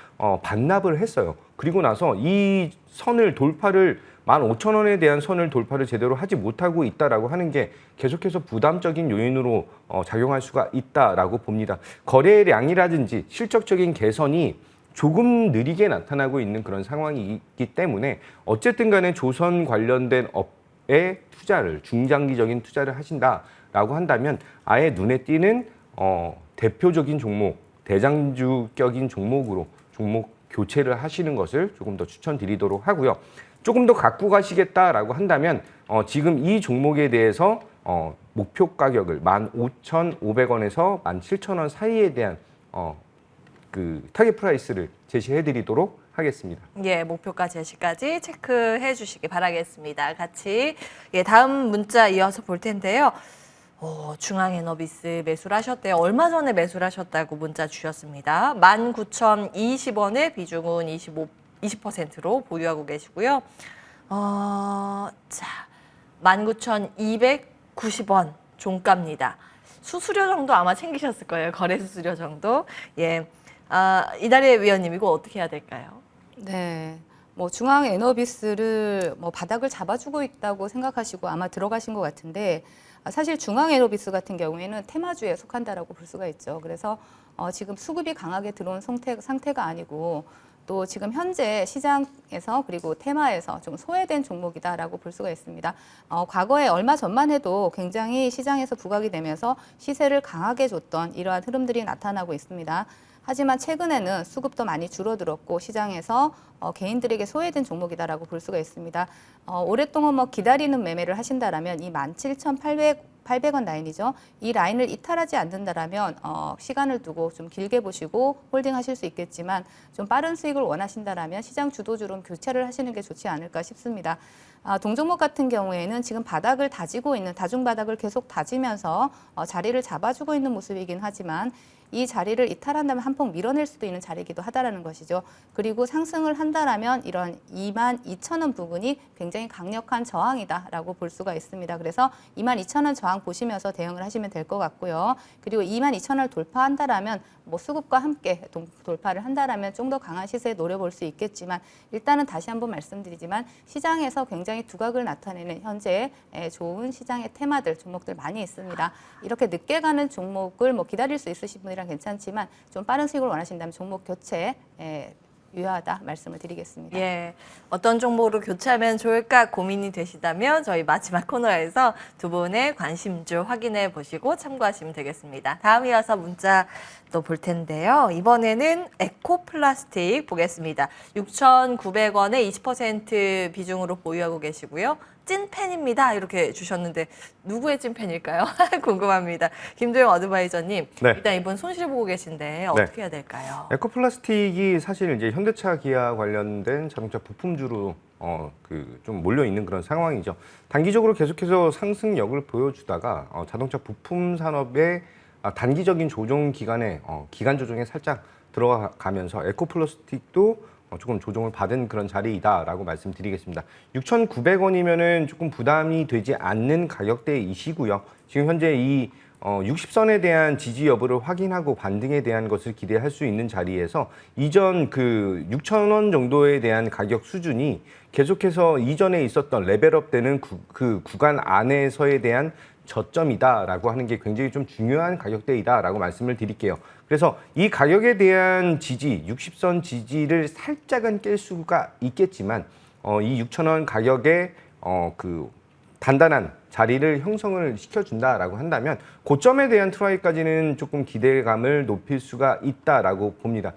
반납을 했어요. 그리고 나서 이 선을 돌파를 15,000원에 대한 선을 돌파를 제대로 하지 못하고 있다라고 하는 게 계속해서 부담적인 요인으로 작용할 수가 있다라고 봅니다. 거래량이라든지 실적적인 개선이 조금 느리게 나타나고 있는 그런 상황이기 때문에 어쨌든 간에 조선 관련된 업에 투자를 중장기적인 투자를 하신다라고 한다면 아예 눈에 띄는 대표적인 종목, 대장주격인 종목으로 종목 교체를 하시는 것을 조금 더 추천드리도록 하고요. 조금 더 갖고 가시겠다라고 한다면 지금 이 종목에 대해서 목표 가격을 15,500원에서 17,000원 사이에 대한 그 타겟 프라이스를 제시해드리도록 하겠습니다. 예, 목표가 제시까지 체크해 주시기 바라겠습니다. 같이 다음 문자 이어서 볼 텐데요. 중앙에너비스 매수를 하셨대요. 얼마 전에 매수를 하셨다고 문자 주셨습니다. 19,020원의 비중은 20%로 보유하고 계시고요. 자, 19,290원 종가입니다. 수수료 정도 아마 챙기셨을 거예요. 거래 수수료 정도. 예. 이달의 위원님, 이거 어떻게 해야 될까요? 네. 뭐 중앙 에너비스를 뭐 바닥을 잡아주고 있다고 생각하시고 아마 들어가신 것 같은데, 사실 중앙 에너비스 같은 경우에는 테마주에 속한다라고 볼 수가 있죠. 그래서 지금 수급이 강하게 들어온 상태가 아니고, 또 지금 현재 시장에서 그리고 테마에서 좀 소외된 종목이다라고 볼 수가 있습니다. 과거에 얼마 전만 해도 굉장히 시장에서 부각이 되면서 시세를 강하게 줬던 이러한 흐름들이 나타나고 있습니다. 하지만 최근에는 수급도 많이 줄어들었고 시장에서 개인들에게 소외된 종목이다라고 볼 수가 있습니다. 오랫동안 뭐 기다리는 매매를 하신다라면 이 17,800원 라인이죠. 이 라인을 이탈하지 않는다라면 시간을 두고 좀 길게 보시고 홀딩하실 수 있겠지만, 좀 빠른 수익을 원하신다라면 시장 주도주로 교체를 하시는 게 좋지 않을까 싶습니다. 동종목 같은 경우에는 지금 바닥을 다지고 있는, 다중 바닥을 계속 다지면서 자리를 잡아주고 있는 모습이긴 하지만, 이 자리를 이탈한다면 한 폭 밀어낼 수도 있는 자리이기도 하다라는 것이죠. 그리고 상승을 한다라면 이런 22,000원 부근이 굉장히 강력한 저항이다라고 볼 수가 있습니다. 그래서 22,000원 저항 보시면서 대응을 하시면 될 것 같고요. 그리고 22,000원을 돌파한다라면 뭐 수급과 함께 돌파를 한다라면 좀 더 강한 시세에 노려볼 수 있겠지만, 일단은 다시 한번 말씀드리지만 시장에서 굉장히 두각을 나타내는 현재 좋은 시장의 테마들, 종목들 많이 있습니다. 이렇게 늦게 가는 종목을 뭐 기다릴 수 있으신 분이랑 괜찮지만 좀 빠른 수익을 원하신다면 종목 교체 유효하다 말씀을 드리겠습니다. 예, 어떤 종목으로 교체하면 좋을까 고민이 되시다면 저희 마지막 코너에서 두 분의 관심주 확인해 보시고 참고하시면 되겠습니다. 다음 이어서 문자 또 볼 텐데요. 이번에는 에코플라스틱 보겠습니다. 6,900원에 20% 비중으로 보유하고 계시고요. 찐팬입니다. 이렇게 주셨는데 누구의 찐팬일까요? 궁금합니다. 김도영 어드바이저님, 네. 일단 이분 손실 보고 계신데 어떻게 해야 될까요? 에코플라스틱이 사실 이제 현대차, 기아 관련된 자동차 부품주로 좀 몰려 있는 그런 상황이죠. 단기적으로 계속해서 상승력을 보여주다가 자동차 부품 산업의 단기적인 조정 기간에 기간 조정에 살짝 들어가면서 에코플라스틱도 조금 조정을 받은 그런 자리이다라고 말씀드리겠습니다. 6,900원이면은 조금 부담이 되지 않는 가격대이시고요. 지금 현재 이 60선에 대한 지지 여부를 확인하고 반등에 대한 것을 기대할 수 있는 자리에서 이전 그 6,000원 정도에 대한 가격 수준이 계속해서 이전에 있었던 레벨업 되는 그 구간 안에서에 대한 저점이다라고 하는 게 굉장히 좀 중요한 가격대이다라고 말씀을 드릴게요. 그래서 이 가격에 대한 지지, 60선 지지를 살짝은 깰 수가 있겠지만 이 6,000원 가격에 그 단단한 자리를 형성을 시켜준다라고 한다면 고점에 대한 트라이까지는 조금 기대감을 높일 수가 있다라고 봅니다.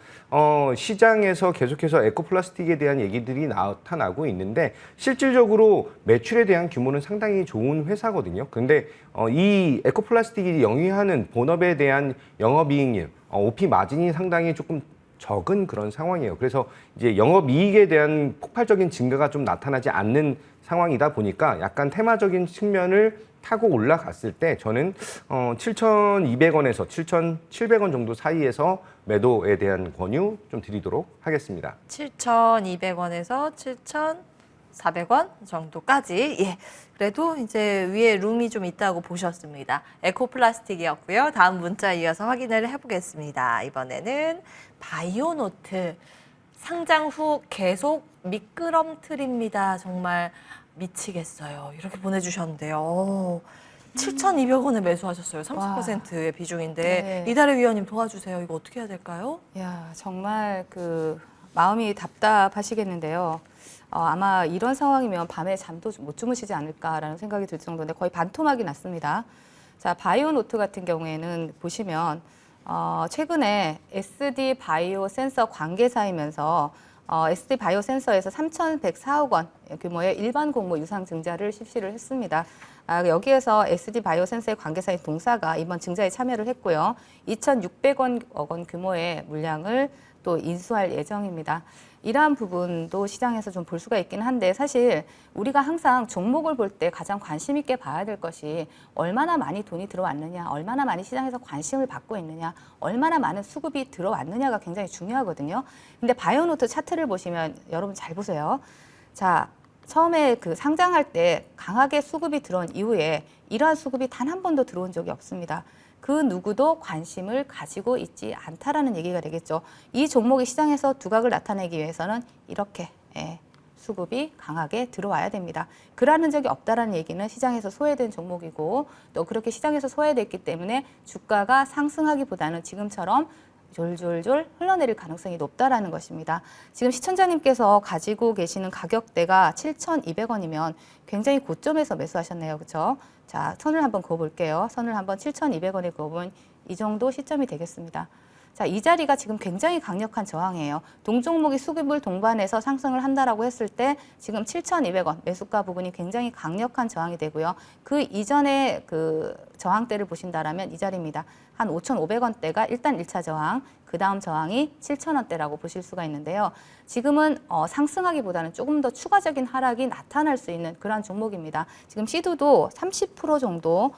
시장에서 계속해서 에코플라스틱에 대한 얘기들이 나타나고 있는데 실질적으로 매출에 대한 규모는 상당히 좋은 회사거든요. 근데 이 에코플라스틱이 영위하는 본업에 대한 영업이익률, OP 마진이 상당히 조금 적은 그런 상황이에요. 그래서 이제 영업이익에 대한 폭발적인 증가가 좀 나타나지 않는 상황이다 보니까 약간 테마적인 측면을 타고 올라갔을 때 저는 7,200원에서 7,700원 정도 사이에서 매도에 대한 권유 좀 드리도록 하겠습니다. 7,200원에서 7,400원 정도까지. 예. 그래도 이제 위에 룸이 좀 있다고 보셨습니다. 에코플라스틱이었고요. 다음 문자 이어서 확인을 해보겠습니다. 이번에는 바이오노트. 상장 후 계속 미끄럼틀입니다. 정말 미치겠어요. 이렇게 보내주셨는데요. 7,200원에 매수하셨어요. 30%의 비중인데. 네. 이달의 위원님 도와주세요. 이거 어떻게 해야 될까요? 야, 정말 그 마음이 답답하시겠는데요. 아마 이런 상황이면 밤에 잠도 못 주무시지 않을까라는 생각이 들 정도인데 거의 반토막이 났습니다. 자, 바이오노트 같은 경우에는 보시면 최근에 SD 바이오 센서 관계사이면서 SD 바이오 센서에서 3,104억 원 규모의 일반 공모 유상 증자를 실시를 했습니다. 여기에서 SD 바이오 센서의 관계사인 동사가 이번 증자에 참여를 했고요. 2,600억 원 규모의 물량을 또 인수할 예정입니다. 이러한 부분도 시장에서 좀 볼 수가 있긴 한데 사실 우리가 항상 종목을 볼 때 가장 관심 있게 봐야 될 것이 얼마나 많이 돈이 들어왔느냐, 얼마나 많이 시장에서 관심을 받고 있느냐, 얼마나 많은 수급이 들어왔느냐가 굉장히 중요하거든요. 근데 바이오노트 차트를 보시면 여러분 잘 보세요. 자, 처음에 그 상장할 때 강하게 수급이 들어온 이후에 이러한 수급이 단 한 번도 들어온 적이 없습니다. 그 누구도 관심을 가지고 있지 않다라는 얘기가 되겠죠. 이 종목이 시장에서 두각을 나타내기 위해서는 이렇게 수급이 강하게 들어와야 됩니다. 그러한 적이 없다라는 얘기는 시장에서 소외된 종목이고 또 그렇게 시장에서 소외됐기 때문에 주가가 상승하기보다는 지금처럼 졸졸졸 흘러내릴 가능성이 높다라는 것입니다. 지금 시청자님께서 가지고 계시는 가격대가 7,200원이면 굉장히 고점에서 매수하셨네요. 그렇죠? 자, 선을 한번 그어볼게요. 선을 한번 7,200원에 그어보면 이 정도 시점이 되겠습니다. 자, 이 자리가 지금 굉장히 강력한 저항이에요. 동종목이 수급을 동반해서 상승을 한다라고 했을 때 지금 7,200원 매수가 부분이 굉장히 강력한 저항이 되고요. 그 이전에 그 저항대를 보신다라면 이 자리입니다. 한 5,500원대가 일단 1차 저항, 그 다음 저항이 7,000원대라고 보실 수가 있는데요. 지금은 상승하기보다는 조금 더 추가적인 하락이 나타날 수 있는 그런 종목입니다. 지금 시드도 30% 정도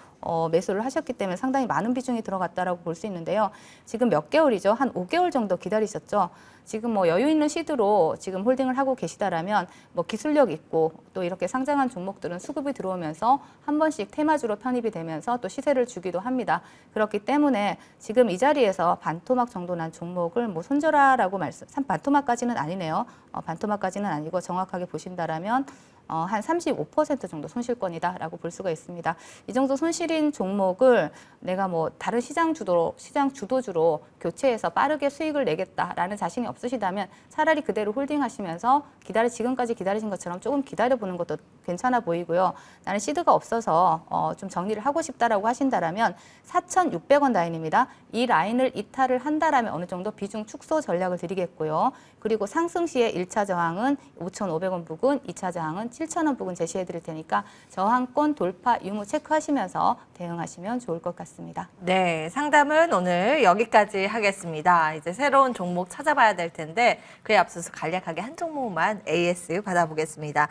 매수를 하셨기 때문에 상당히 많은 비중이 들어갔다라고 볼 수 있는데요. 지금 몇 개월이죠? 한 5개월 정도 기다리셨죠? 지금 뭐 여유 있는 시드로 지금 홀딩을 하고 계시다라면 뭐 기술력 있고 또 이렇게 상장한 종목들은 수급이 들어오면서 한 번씩 테마주로 편입이 되면서 또 시세를 주기도 합니다. 그렇기 때문에 지금 이 자리에서 반토막 정도 난 종목을 뭐 손절하라고 반토막까지는 아니네요. 반토막까지는 아니고 정확하게 보신다라면 한 35% 정도 손실권이다라고 볼 수가 있습니다. 이 정도 손실인 종목을 내가 뭐 다른 시장 주도주로 교체해서 빠르게 수익을 내겠다라는 자신이 없으시다면 차라리 그대로 홀딩하시면서 지금까지 기다리신 것처럼 조금 기다려보는 것도 괜찮아 보이고요. 나는 시드가 없어서 좀 정리를 하고 싶다라고 하신다라면 4,600원 라인입니다. 이 라인을 이탈을 한다라면 어느 정도 비중 축소 전략을 드리겠고요. 그리고 상승 시에 1차 저항은 5,500원 부근, 2차 저항은 7,000원 부근 제시해 드릴 테니까 저항권 돌파 유무 체크하시면서 대응하시면 좋을 것 같습니다. 네, 상담은 오늘 여기까지 하겠습니다. 이제 새로운 종목 찾아봐야 될 텐데 그에 앞서서 간략하게 한 종목만 AS 받아보겠습니다.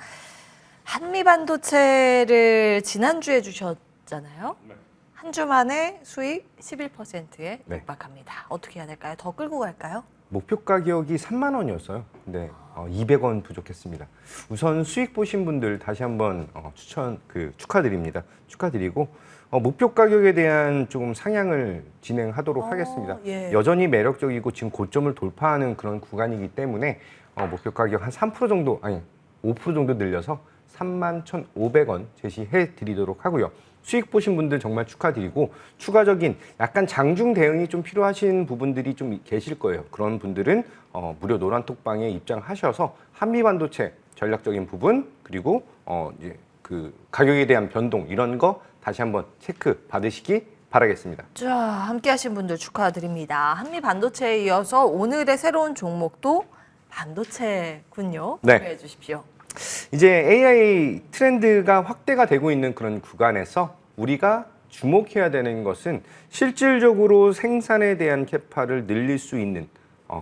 한미반도체를 지난주에 주셨잖아요. 네. 한 주 만에 수익 11%에 네. 육박합니다. 어떻게 해야 될까요? 더 끌고 갈까요? 목표 가격이 3만 원이었어요. 근데 200원 부족했습니다. 우선 수익 보신 분들 다시 한번 축하드립니다. 축하드리고 목표 가격에 대한 조금 상향을 진행하도록 하겠습니다. 예. 여전히 매력적이고 지금 고점을 돌파하는 그런 구간이기 때문에 목표 가격 한 3% 정도, 아니 5% 정도 늘려서 31,500원 제시해 드리도록 하고요. 수익 보신 분들 정말 축하드리고 추가적인 약간 장중 대응이 좀 필요하신 부분들이 좀 계실 거예요. 그런 분들은 무료 노란톡방에 입장하셔서 한미반도체 전략적인 부분 그리고 이제 그 가격에 대한 변동 이런 거 다시 한번 체크 받으시기 바라겠습니다. 자, 함께 하신 분들 축하드립니다. 한미반도체에 이어서 오늘의 새로운 종목도 반도체군요. 네. 소개해 주십시오. 이제 AI 트렌드가 확대가 되고 있는 그런 구간에서 우리가 주목해야 되는 것은 실질적으로 생산에 대한 캐파를 늘릴 수 있는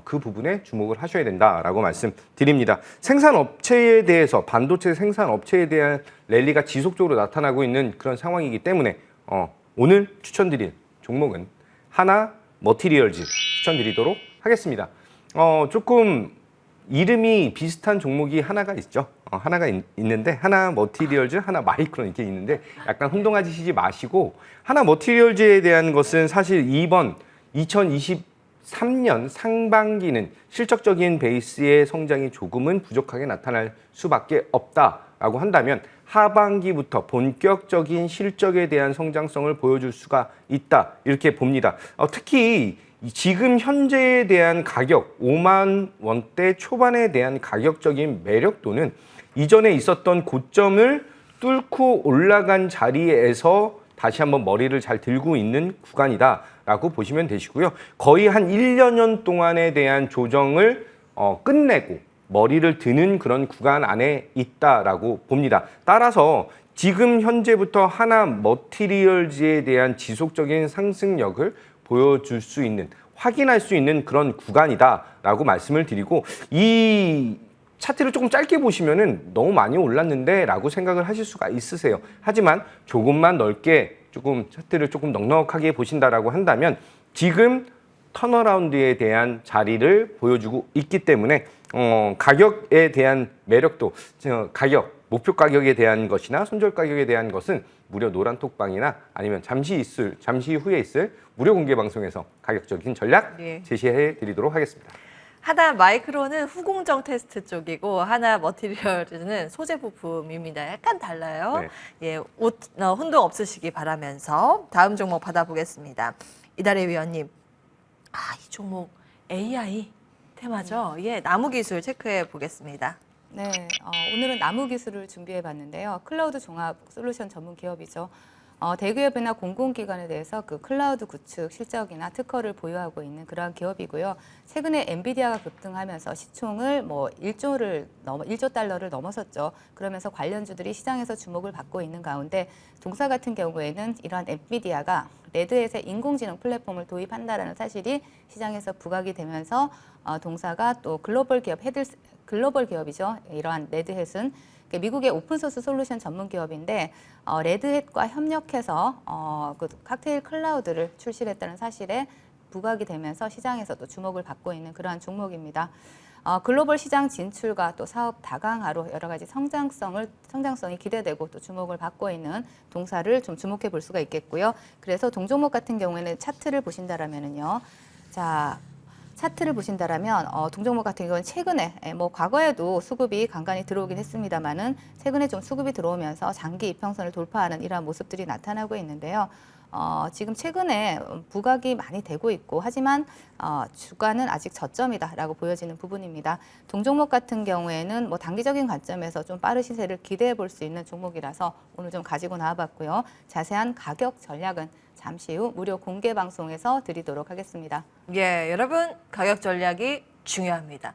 그 부분에 주목을 하셔야 된다라고 말씀드립니다. 생산업체에 대해서 반도체 생산업체에 대한 랠리가 지속적으로 나타나고 있는 그런 상황이기 때문에 오늘 추천드릴 종목은 하나 머티리얼즈 추천드리도록 하겠습니다. 조금 이름이 비슷한 종목이 하나가 있죠. 하나가 있는데 하나 머티리얼즈, 하나 마이크론 이렇게 있는데 약간 혼동하시지 마시고 하나 머티리얼즈에 대한 것은 사실 이번 2023년 상반기는 실적적인 베이스의 성장이 조금은 부족하게 나타날 수밖에 없다라고 한다면 하반기부터 본격적인 실적에 대한 성장성을 보여줄 수가 있다 이렇게 봅니다. 특히 지금 현재에 대한 가격 5만 원대 초반에 대한 가격적인 매력도는 이전에 있었던 고점을 뚫고 올라간 자리에서 다시 한번 머리를 잘 들고 있는 구간이다라고 보시면 되시고요. 거의 한 1년 동안에 대한 조정을 끝내고 머리를 드는 그런 구간 안에 있다라고 봅니다. 따라서 지금 현재부터 하나 머티리얼즈에 대한 지속적인 상승력을 보여줄 수 있는 확인할 수 있는 그런 구간이다라고 말씀을 드리고, 이 차트를 조금 짧게 보시면은 너무 많이 올랐는데 라고 생각을 하실 수가 있으세요. 하지만 조금만 넓게 조금 차트를 조금 넉넉하게 보신다라고 한다면 지금 턴어라운드에 대한 자리를 보여주고 있기 때문에 가격에 대한 매력도, 가격, 목표 가격에 대한 것이나 손절 가격에 대한 것은 무료 노란톡방이나 아니면 잠시 후에 있을 무료 공개 방송에서 가격적인 전략 예. 제시해 드리도록 하겠습니다. 하나 마이크로는 후공정 테스트 쪽이고 하나 머티리얼즈는 소재 부품입니다. 약간 달라요. 네. 예, 옷 혼동 없으시기 바라면서 다음 종목 받아보겠습니다. 이달의 위원님, 이 종목 AI 테마죠. 예, 나무 기술 체크해 보겠습니다. 네, 오늘은 나무 기술을 준비해 봤는데요. 클라우드 종합 솔루션 전문 기업이죠. 대기업이나 공공기관에 대해서 그 클라우드 구축 실적이나 특허를 보유하고 있는 그러한 기업이고요. 최근에 엔비디아가 급등하면서 시총을 뭐 1조 달러를 넘어섰죠. 그러면서 관련주들이 시장에서 주목을 받고 있는 가운데 동사 같은 경우에는 이러한 엔비디아가 레드햇의 인공지능 플랫폼을 도입한다라는 사실이 시장에서 부각이 되면서 동사가 또 글로벌 기업이죠. 이러한 레드햇은 미국의 오픈소스 솔루션 전문 기업인데 레드햇과 협력해서 그 칵테일 클라우드를 출시했다는 사실에 부각이 되면서 시장에서도 주목을 받고 있는 그러한 종목입니다. 글로벌 시장 진출과 또 사업 다강화로 여러 가지 성장성이 기대되고 또 주목을 받고 있는 동사를 좀 주목해 볼 수가 있겠고요. 그래서 동종목 같은 경우에는 차트를 보신다라면은요. 자, 차트를 보신다라면 동종목 같은 경우는 최근에 뭐 과거에도 수급이 간간히 들어오긴 했습니다만은 최근에 좀 수급이 들어오면서 장기 이평선을 돌파하는 이러한 모습들이 나타나고 있는데요. 지금 최근에 부각이 많이 되고 있고 하지만 주가는 아직 저점이다라고 보여지는 부분입니다. 동종목 같은 경우에는 뭐 단기적인 관점에서 좀 빠른 시세를 기대해 볼 수 있는 종목이라서 오늘 좀 가지고 나와봤고요. 자세한 가격 전략은 잠시 후 무료 공개 방송에서 드리도록 하겠습니다. 예, 여러분 가격 전략이 중요합니다.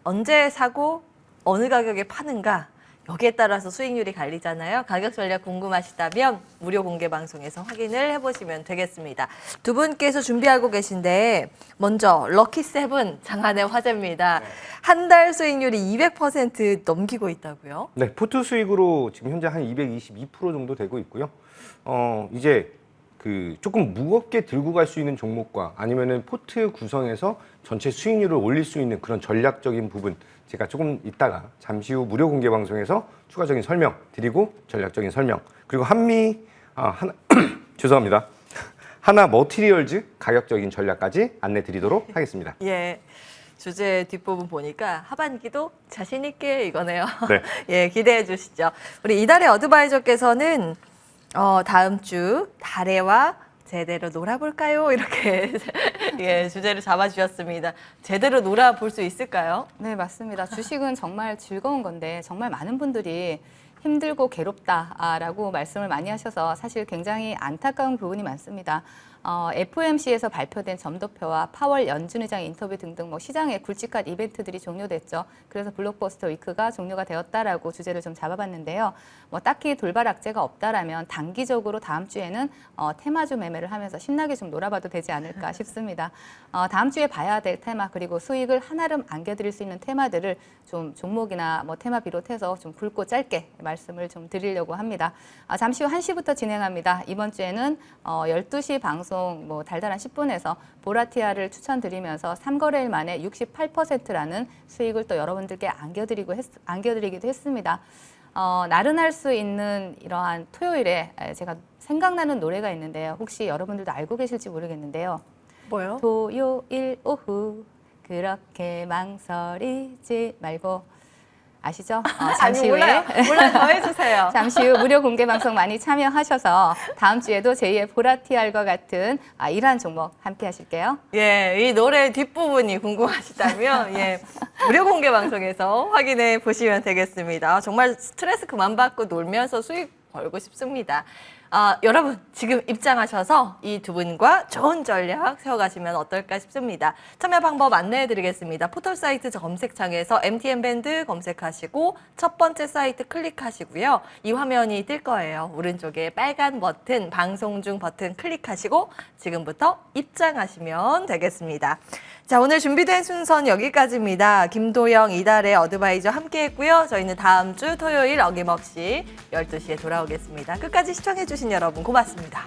언제 사고 어느 가격에 파는가 여기에 따라서 수익률이 갈리잖아요. 가격 전략 궁금하시다면 무료 공개 방송에서 확인을 해보시면 되겠습니다. 두 분께서 준비하고 계신데 먼저 럭키세븐 장안의 화제입니다. 한 달 수익률이 200% 넘기고 있다고요? 네, 포트 수익으로 지금 현재 한 222% 정도 되고 있고요. 이제 그 조금 무겁게 들고 갈 수 있는 종목과 아니면은 포트 구성에서 전체 수익률을 올릴 수 있는 그런 전략적인 부분, 제가 조금 이따가 잠시 후 무료 공개 방송에서 추가적인 설명 드리고 전략적인 설명, 그리고 죄송합니다. 하나 머티리얼즈 가격적인 전략까지 안내 드리도록 하겠습니다. 예. 주제 뒷부분 보니까 하반기도 자신 있게 이거네요. 네. 예, 기대해 주시죠. 우리 이달의 어드바이저께서는 다음 주 달해와 제대로 놀아볼까요? 이렇게 예, 주제를 잡아주셨습니다. 제대로 놀아볼 수 있을까요? 네, 맞습니다. 주식은 정말 즐거운 건데 정말 많은 분들이 힘들고 괴롭다라고 말씀을 많이 하셔서 사실 굉장히 안타까운 부분이 많습니다. FOMC에서 발표된 점도표와 파월 연준 의장 인터뷰 등등 뭐 시장의 굵직한 이벤트들이 종료됐죠. 그래서 블록버스터 위크가 종료가 되었다라고 주제를 좀 잡아봤는데요. 뭐 딱히 돌발 악재가 없다라면 단기적으로 다음 주에는 테마주 매매를 하면서 신나게 좀 놀아봐도 되지 않을까 싶습니다. 다음 주에 봐야 될 테마 그리고 수익을 한아름 안겨드릴 수 있는 테마들을 좀 종목이나 뭐 테마 비롯해서 좀 굵고 짧게 말씀을 좀 드리려고 합니다. 잠시 후 1시부터 진행합니다. 이번 주에는 12시 방송 뭐 달달한 10분에서 보라티아를 추천드리면서 3거래일 만에 68%라는 수익을 또 여러분들께 안겨드리기도 했습니다. 나른할 수 있는 이러한 토요일에 제가 생각나는 노래가 있는데요. 혹시 여러분들도 알고 계실지 모르겠는데요. 뭐요? 토요일 오후 그렇게 망설이지 말고 아시죠? 잠시 아니, 후에 몰라요. 더 해주세요. 잠시 후 무료 공개 방송 많이 참여하셔서 다음 주에도 제2의 보라티알과 같은 이러한 종목 함께 하실게요. 예, 이 노래 뒷부분이 궁금하시다면 예, 무료 공개 방송에서 확인해 보시면 되겠습니다. 정말 스트레스 그만 받고 놀면서 수익 걸고 싶습니다. 여러분 지금 입장하셔서 이 두 분과 좋은 전략 세워가시면 어떨까 싶습니다. 참여 방법 안내해드리겠습니다. 포털 사이트 검색창에서 MTN 밴드 검색하시고 첫 번째 사이트 클릭하시고요. 이 화면이 뜰 거예요. 오른쪽에 빨간 버튼, 방송 중 버튼 클릭하시고 지금부터 입장하시면 되겠습니다. 자, 오늘 준비된 순서는 여기까지입니다. 김도영, 이달의 어드바이저 함께했고요. 저희는 다음 주 토요일 어김없이 12시에 돌아오겠습니다. 끝까지 시청해주신 여러분 고맙습니다.